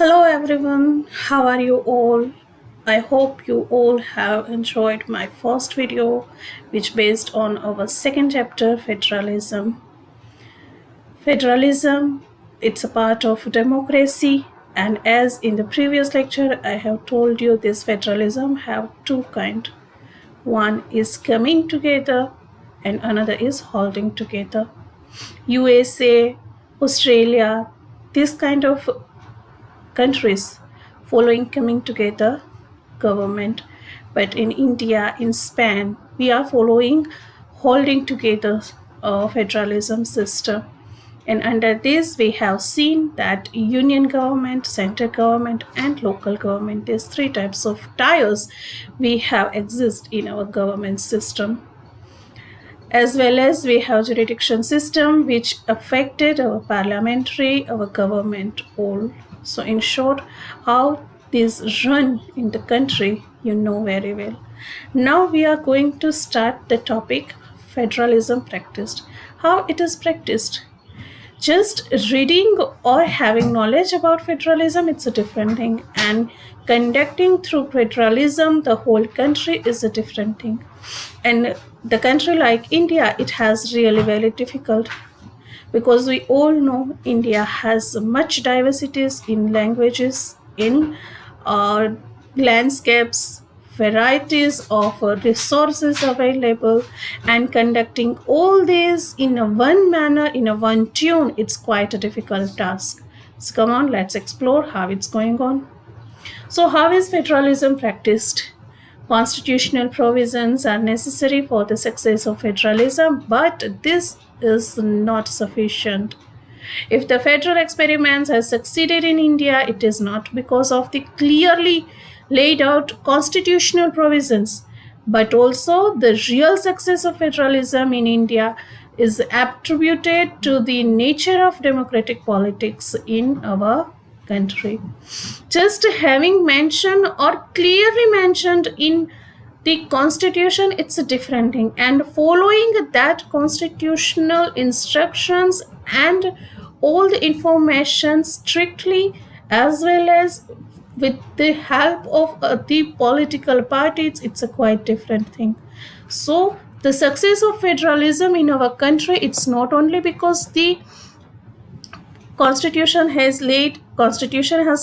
Hello everyone, how are you all? I hope you all have enjoyed my first video which based on our second chapter federalism. Federalism, it's a part of democracy, and as in the previous lecture I have told you this federalism have two kind. One is coming together and another is holding together. USA, Australia, this kind of countries following coming together government, but in India, in Spain, we are following holding together federalism system. And under this, we have seen that union government, central government, and local government, these three types of tiers we have exist in our government system. As well as we have jurisdiction system which affected our parliamentary, our government all. So in short, how this run in the country, you know very well. Now we are going to start the topic federalism practiced. How it is practiced? Just reading or having knowledge about federalism, it's a different thing, and conducting through federalism the whole country is a different thing. And the country like India, it has really very difficult, because we all know India has much diversities in languages, in landscapes, varieties of resources available, and conducting all these in a one manner, in a one tune, it's quite a difficult task. So come on, let's explore how it's going on. So how is federalism practiced? Constitutional provisions are necessary for the success of federalism, but this is not sufficient. If the federal experiments have succeeded in India, it is not because of the clearly laid out constitutional provisions, but also the real success of federalism in India is attributed to the nature of democratic politics in our country. Just having mentioned or clearly mentioned in the constitution, it's a different thing, and following that constitutional instructions and all the information strictly, as well as with the help of the political parties, it's a quite different thing. So the success of federalism in our country, it's not only because the constitution has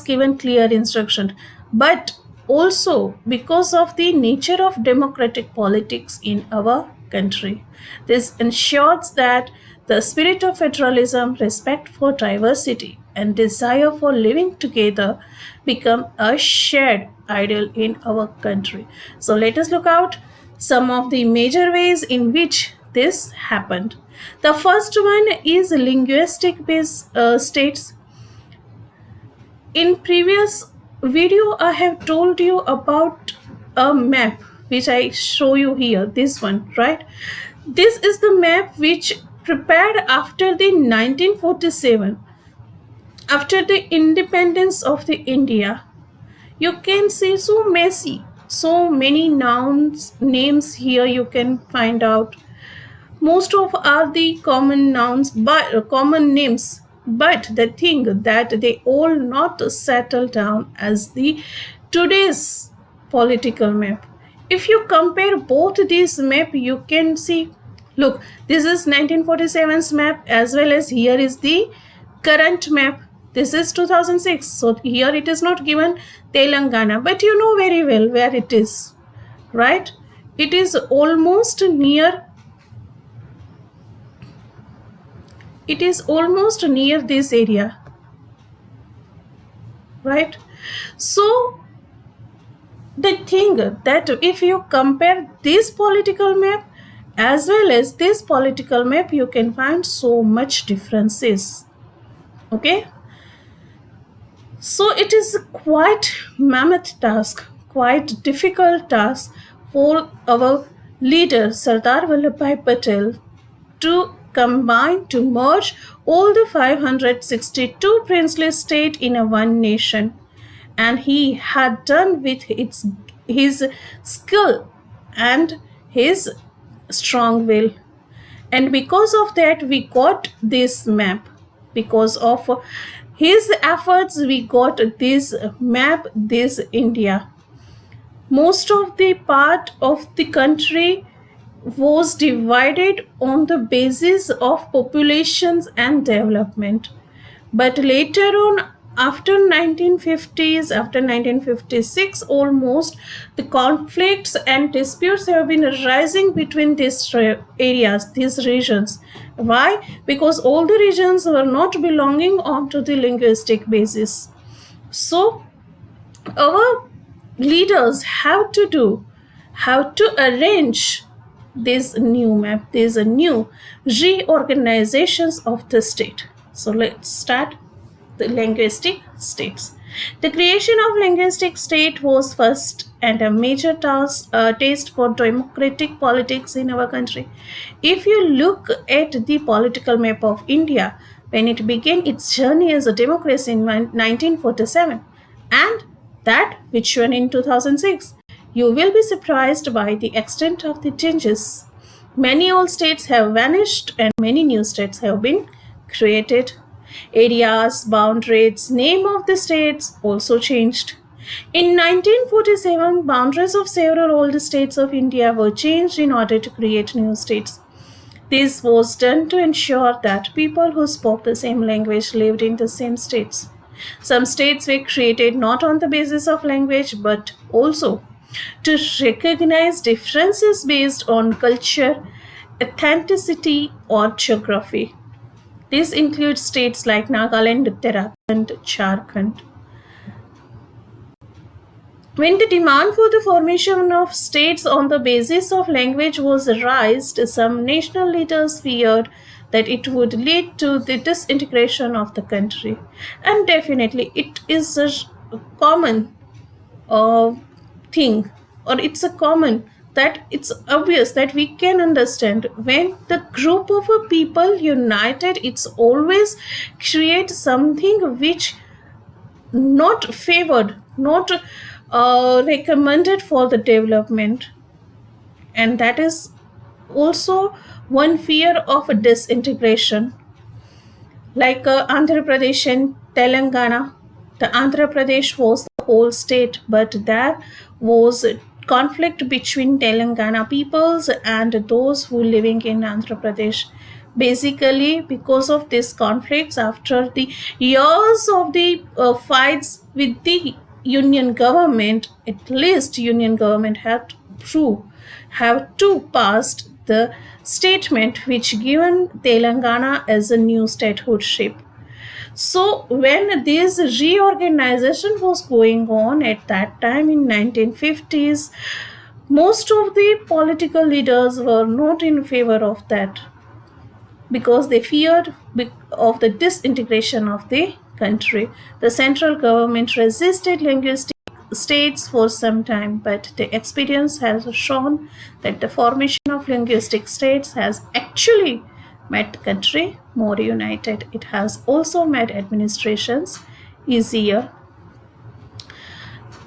given clear instruction, but also because of the nature of democratic politics in our country. This ensures that the spirit of federalism, respect for diversity, and desire for living together become a shared ideal in our country. So let us look out some of the major ways in which this happened. The first one is linguistic based states. In previous video, I have told you about a map which I show you here, this one, right? This is the map which prepared after the 1947, after the independence of the India. You can see so many names here you can find out. Most of are the common nouns, but common names, but the thing that they all not settle down as the today's political map. If you compare both these map, you can see, look, this is 1947's map, as well as here is the current map. This is 2006, so here it is not given Telangana, but you know very well where it is, right? It is almost near this area, right? So the thing that if you compare this political map as well as this political map, you can find so much differences. Okay, so it is quite mammoth task, quite difficult task for our leader Sardar Vallabhbhai Patel to combine, to merge all the 562 princely states in a one nation, and he had done with his skill and his strong will. And because of that, we got this map, because of his efforts we got this map, this India. Most of the part of the country was divided on the basis of populations and development. But later on, after 1950s, after 1956 almost, the conflicts and disputes have been rising between these areas, these regions. Why? Because all the regions were not belonging onto the linguistic basis. So our leaders have to arrange this new map. There's a new reorganizations of the state. So let's start the linguistic states. The creation of linguistic state was first and a major taste for democratic politics in our country. If you look at the political map of India, when it began its journey as a democracy in 1947 and that which one in 2006, you will be surprised by the extent of the changes. Many old states have vanished and many new states have been created. Areas, boundaries, name of the states also changed. In 1947, boundaries of several old states of India were changed in order to create new states. This was done to ensure that people who spoke the same language lived in the same states. Some states were created not on the basis of language but also to recognize differences based on culture, ethnicity, or geography. This includes states like Nagaland, Uttarakhand, Jharkhand. When the demand for the formation of states on the basis of language was raised, some national leaders feared that it would lead to the disintegration of the country. And definitely, it is a common thing, or it's a common that it's obvious that we can understand when the group of a people united, it's always create something which not favored, not recommended for the development, and that is also one fear of disintegration. Like Andhra Pradesh and Telangana, the Andhra Pradesh was the whole state, but there was conflict between Telangana peoples and those who living in Andhra Pradesh. Basically, because of these conflicts, after the years of the fights with the union government, at least union government have to pass the statement which given Telangana as a new statehoodship. So when this reorganization was going on at that time in 1950s, most of the political leaders were not in favor of that because they feared of the disintegration of the country. The central government resisted linguistic states for some time, but the experience has shown that the formation of linguistic states has actually made the country more united. It has also made administrations easier.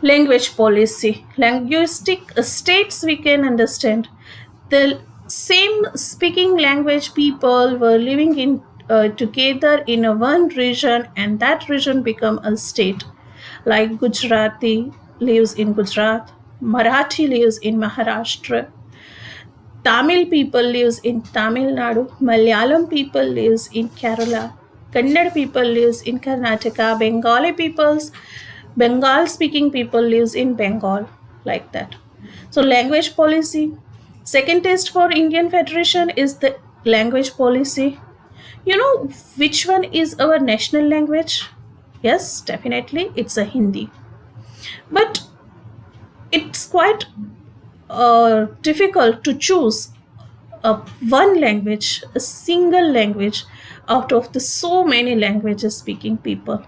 Language policy. Linguistic states we can understand. The same speaking language people were living in together in a one region, and that region become a state. Like Gujarati lives in Gujarat, Marathi lives in Maharashtra, Tamil people lives in Tamil Nadu, Malayalam people lives in Kerala, Kannada people lives in Karnataka, Bengal speaking people lives in Bengal, like that. So language policy. Second test for Indian Federation is the language policy. You know which one is our national language? Yes, definitely it's a Hindi. But it's quite difficult to choose one language, a single language out of the so many languages speaking people.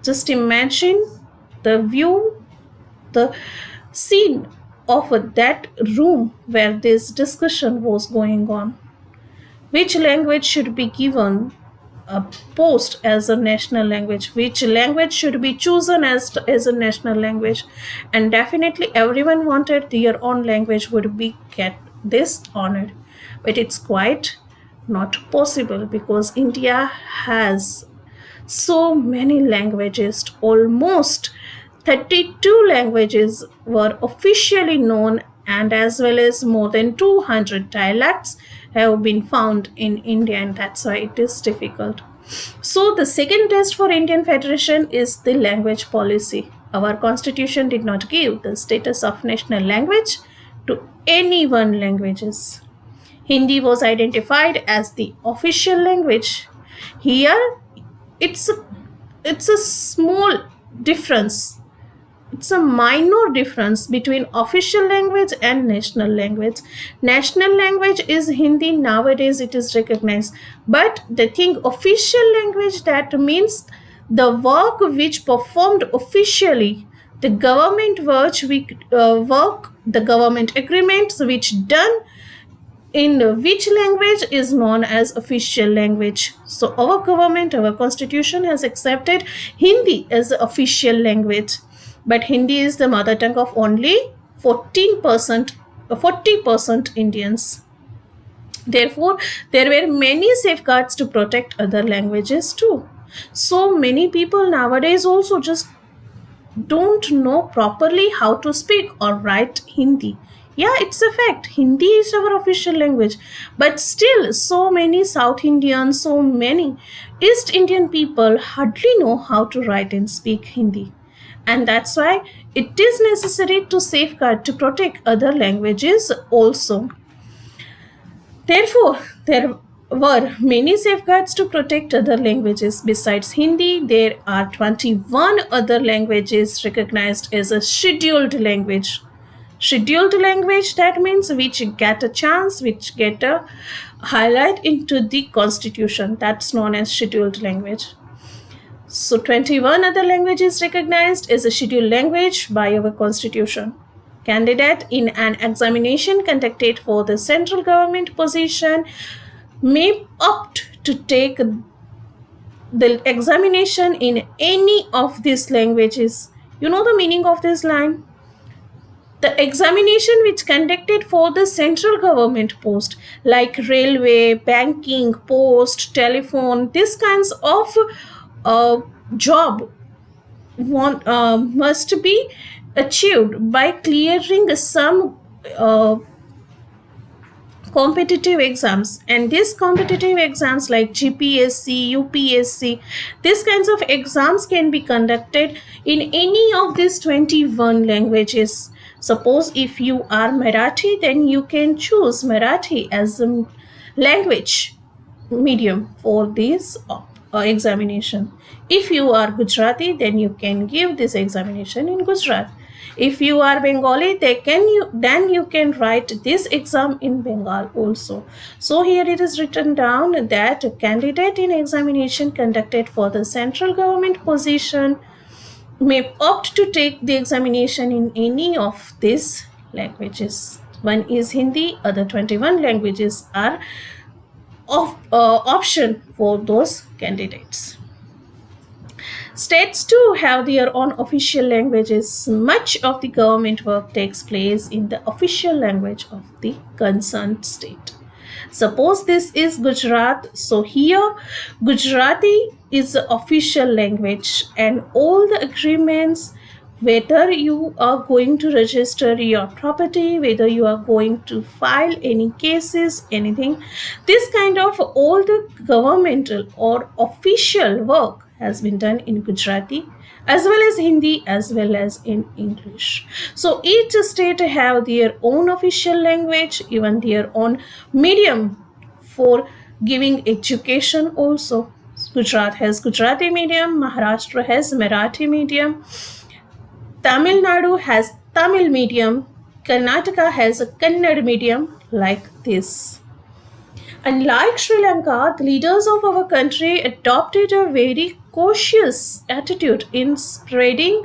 Just imagine the view, the scene of that room where this discussion was going on. Which language should be given a post as a national language? Which language should be chosen as a national language? And definitely everyone wanted their own language would be get this honored. But it's quite not possible because India has So many languages, almost 32 languages were officially known, and as well as more than 200 dialects have been found in India, and that's why it is difficult. So the second test for Indian Federation is the language policy. Our constitution did not give the status of national language to any one languages. Hindi was identified as the official language. Here, it's a, it's a small difference. It's a minor difference between official language and national language. National language is Hindi. Nowadays, it is recognized. But the thing official language, that means the work which performed officially, the government work, the government agreements which done in which language is known as official language. So our government, our constitution has accepted Hindi as the official language, but Hindi is the mother tongue of only 40% Indians. Therefore, there were many safeguards to protect other languages too. So many people nowadays also just don't know properly how to speak or write Hindi. Yeah, it's a fact. Hindi is our official language. But still, so many South Indians, so many East Indian people hardly know how to write and speak Hindi. And that's why it is necessary to safeguard, to protect other languages also. Therefore, there were many safeguards to protect other languages. Besides Hindi, there are 21 other languages recognized as a scheduled language. Scheduled language, that means which get a chance, which get a highlight into the constitution. That's known as scheduled language. So 21 other languages recognized as a scheduled language by our constitution. Candidate in an examination conducted for the central government position may opt to take the examination in any of these languages. You know the meaning of this line? The examination which conducted for the central government post like railway, banking, post, telephone, these kinds of job must be achieved by clearing some competitive exams, and these competitive exams like GPSC, UPSC, these kinds of exams can be conducted in any of these 21 languages. Suppose if you are Marathi, then you can choose Marathi as a language medium for this examination. If you are Gujarati, then you can give this examination in Gujarat. If you are Bengali, then you can write this exam in Bengal also. So here it is written down that a candidate in examination conducted for the central government position may opt to take the examination in any of these languages. One is Hindi, other 21 languages are option for those candidates. States too have their own official languages. Much of the government work takes place in the official language of the concerned state. Suppose this is Gujarat, so here Gujarati is the official language, and all the agreements, whether you are going to register your property, whether you are going to file any cases, anything, this kind of all the governmental or official work has been done in Gujarati as well as Hindi as well as in English. So each state have their own official language, even their own medium for giving education also. Gujarat has Gujarati medium, Maharashtra has Marathi medium, Tamil Nadu has Tamil medium, Karnataka has a Kannada medium, like this. Unlike Sri Lanka, the leaders of our country adopted a very cautious attitude in spreading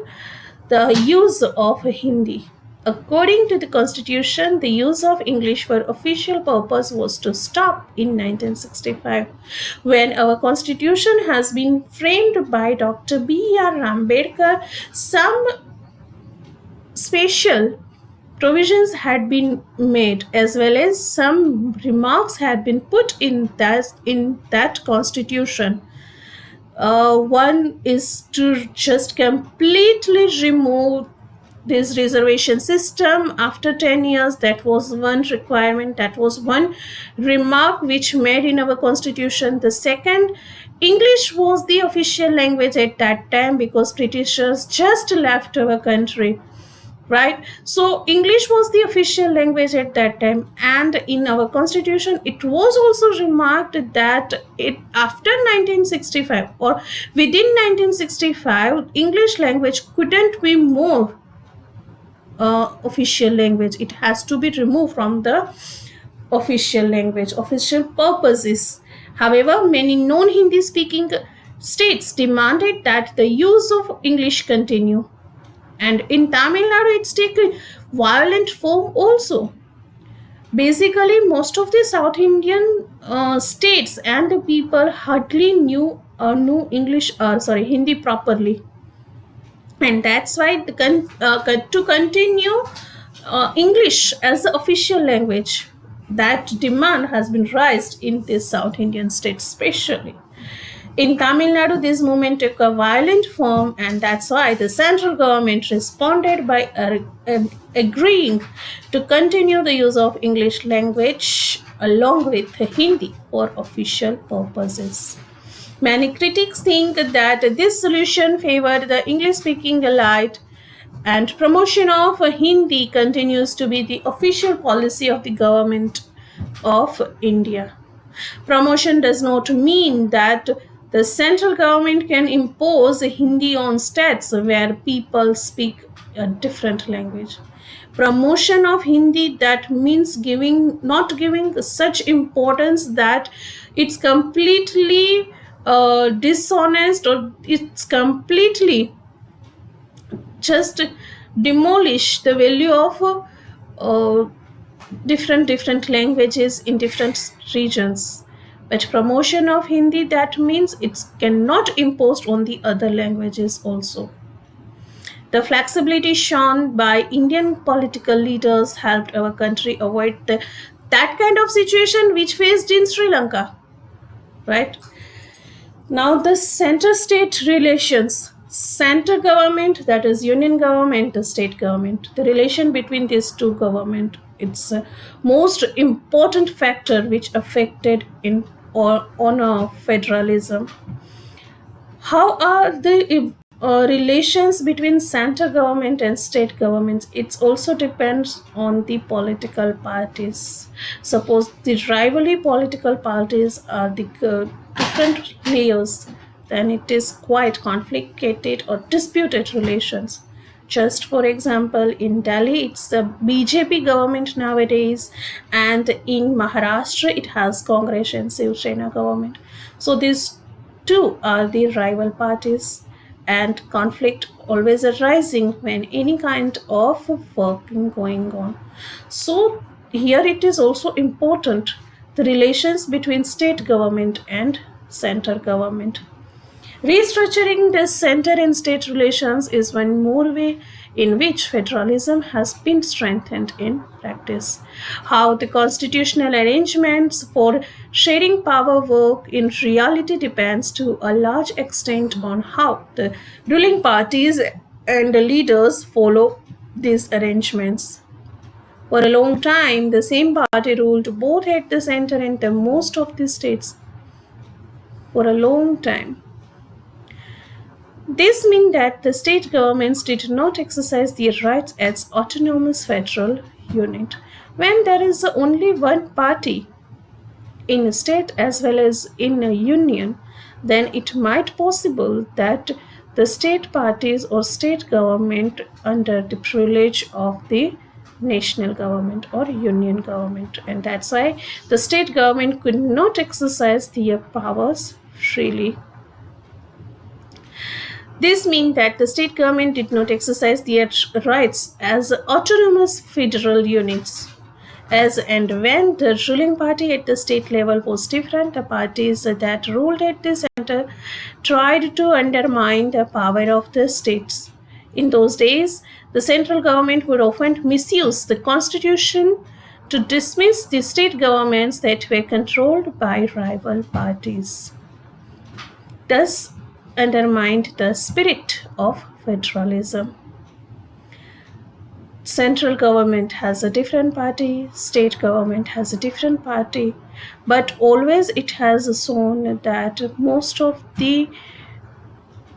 the use of Hindi. According to the constitution, the use of English for official purpose was to stop in 1965, when our constitution has been framed by Dr. B.R. Ambedkar. Some special provisions had been made, as well as some remarks had been put in that constitution. One is to just completely remove this reservation system after 10 years. That was one requirement, that was one remark which made in our constitution. The second, English was the official language at that time because Britishers just left our country, right? So English was the official language at that time, and in our constitution it was also remarked that it after 1965 or within 1965 English language couldn't be more official language. It has to be removed from the official language, official purposes. However, many non-Hindi speaking states demanded that the use of English continue, and in Tamil Nadu it's taken violent form also. Basically, most of the South Indian states and the people hardly knew English, Hindi properly, and that's why to continue English as the official language, that demand has been raised in the South Indian states especially. In Tamil Nadu, this movement took a violent form, and that's why the central government responded by agreeing to continue the use of English language along with Hindi for official purposes. Many critics think that this solution favored the English-speaking elite, and promotion of Hindi continues to be the official policy of the government of India. Promotion does not mean that the central government can impose Hindi on states where people speak a different language. Promotion of Hindi, that means not giving such importance that it's completely dishonest, or it's completely just demolish the value of different languages in different regions. But promotion of Hindi, that means it cannot impose on the other languages also. The flexibility shown by Indian political leaders helped our country avoid that kind of situation which faced in Sri Lanka, right? Now the center-state relations. Center government, that is union government, the state government. The relation between these two governments, it's a most important factor which affected on federalism. How are the relations between center government and state governments? It also depends on the political parties. Suppose the rivalry political parties are the different layers, then it is quite complicated or disputed relations. Just for example, in Delhi, it's the BJP government nowadays, and in Maharashtra, it has Congress and Shiv Sena government. So these two are the rival parties, and conflict always arising when any kind of working going on. So here it is also important, the relations between state government and center government. Restructuring the center and state relations is one more way in which federalism has been strengthened in practice. How the constitutional arrangements for sharing power work in reality depends to a large extent on how the ruling parties and the leaders follow these arrangements. For a long time, the same party ruled both at the center and the most of the states. For a long time. This means that the state governments did not exercise their rights as autonomous federal unit. When there is only one party in a state as well as in a union, then it might possible that the state parties or state government under the privilege of the national government or union government, and that's why the state government could not exercise their powers freely. This means that the state government did not exercise their rights as autonomous federal units. As and when the ruling party at the state level was different, the parties that ruled at the center tried to undermine the power of the states. In those days, the central government would often misuse the constitution to dismiss the state governments that were controlled by rival parties. Thus, undermined the spirit of federalism. Central government has a different party, state government has a different party, but always it has shown that most of the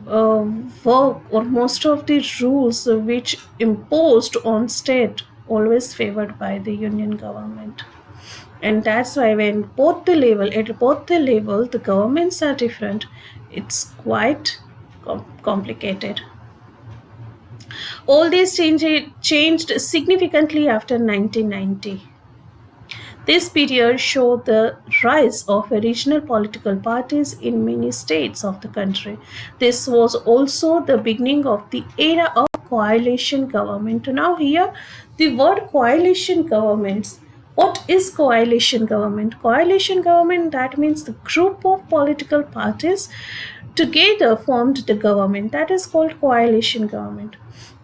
uh, work or most of the rules which imposed on state always favored by the union government. And that's why when both the level the governments are different, it's quite complicated. All these changed significantly after 1990. This period showed the rise of regional political parties in many states of the country. This was also the beginning of the era of coalition government. Now, here the word coalition governments. What is coalition government? Coalition government, that means the group of political parties together formed the government. That is called coalition government.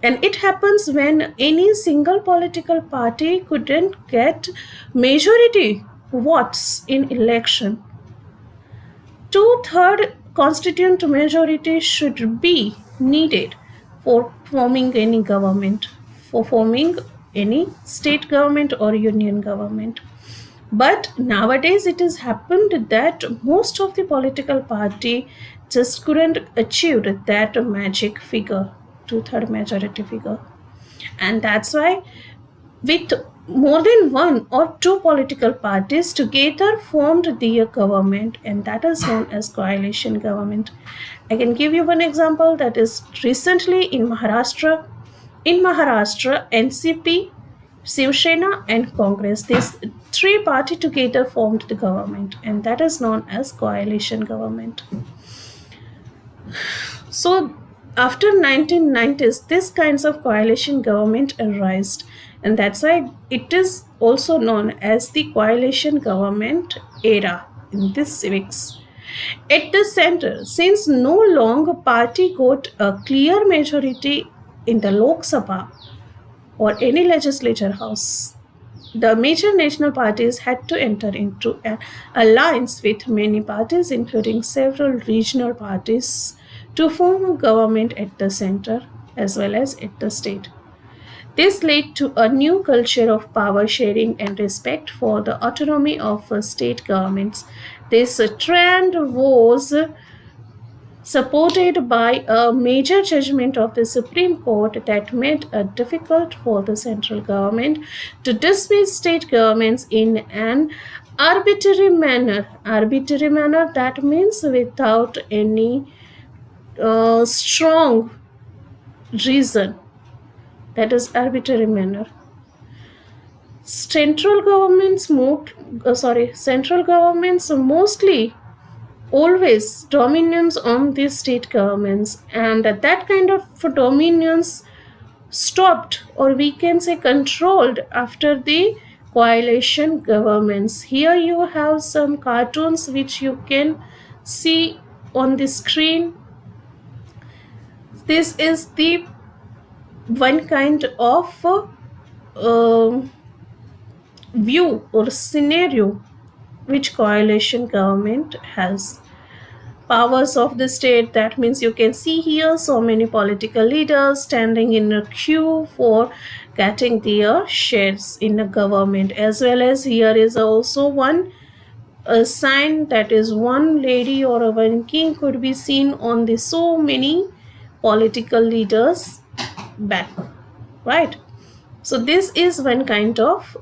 And it happens when any single political party couldn't get majority votes in election. Two-thirds constituent majority should be needed for forming any government, for forming any state government or union government. But nowadays it has happened that most of the political party just couldn't achieve that magic figure, two-thirds majority figure. And that's why with more than one or two political parties together formed their government, and that is known as coalition government. I can give you one example, that is recently in Maharashtra. In Maharashtra, NCP, Shiv Sena and Congress, these three parties together formed the government, and that is known as coalition government. So after 1990s, this kinds of coalition government arose, and that's why it is also known as the coalition government era in this civics. At the center, since no longer party got a clear majority in the Lok Sabha or any legislature house, the major national parties had to enter into an alliance with many parties, including several regional parties, to form a government at the center as well as at the state. This led to a new culture of power sharing and respect for the autonomy of state governments. This trend was supported by a major judgment of the Supreme Court that made it difficult for the central government to dismiss state governments in an arbitrary manner. Arbitrary manner, that means without any strong reason. That is arbitrary manner. Central governments mostly always dominance on the state governments, and that kind of dominance stopped, or we can say controlled, after the coalition governments. Here you have some cartoons which you can see on the screen. This is the one kind of view or scenario which coalition government has. Powers of the state, that means you can see here so many political leaders standing in a queue for getting their shares in a government, as well as here is also a sign, that is one lady or a one king could be seen on the so many political leaders back, right? So this is one kind of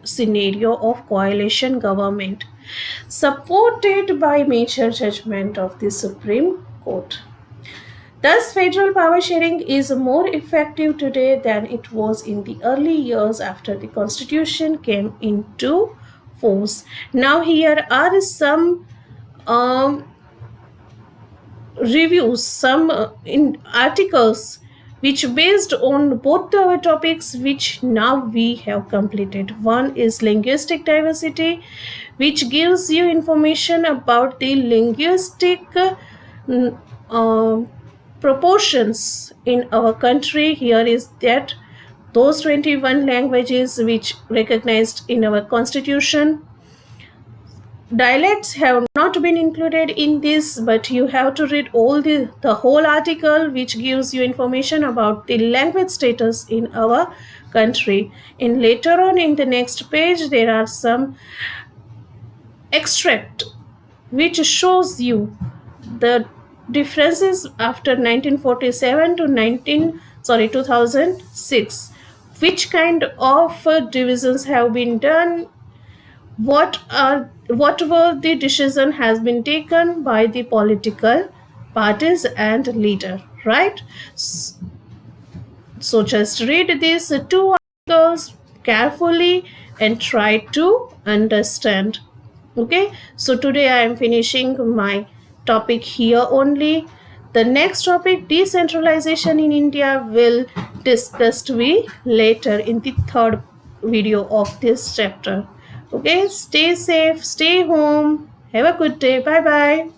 scenario of coalition government, supported by major judgment of the Supreme Court. Thus, federal power sharing is more effective today than it was in the early years after the Constitution came into force. Now, here are some reviews, some in articles which based on both our topics which now we have completed. One is linguistic diversity, which gives you information about the linguistic proportions in our country. Here is that those 21 languages which recognized in our constitution. Dialects have not been included in this, but you have to read all the whole article, which gives you information about the language status in our country. And later on in the next page, there are some extract which shows you the differences after 1947 to 2006, which kind of divisions have been done, what were the decision has been taken by the political parties and leader, right? So just read these two articles carefully and try to understand. Okay, so today I am finishing my topic here only. The next topic, decentralization in India, will discussed we later in the third video of this chapter. Okay, stay safe, stay home, have a good day, bye bye.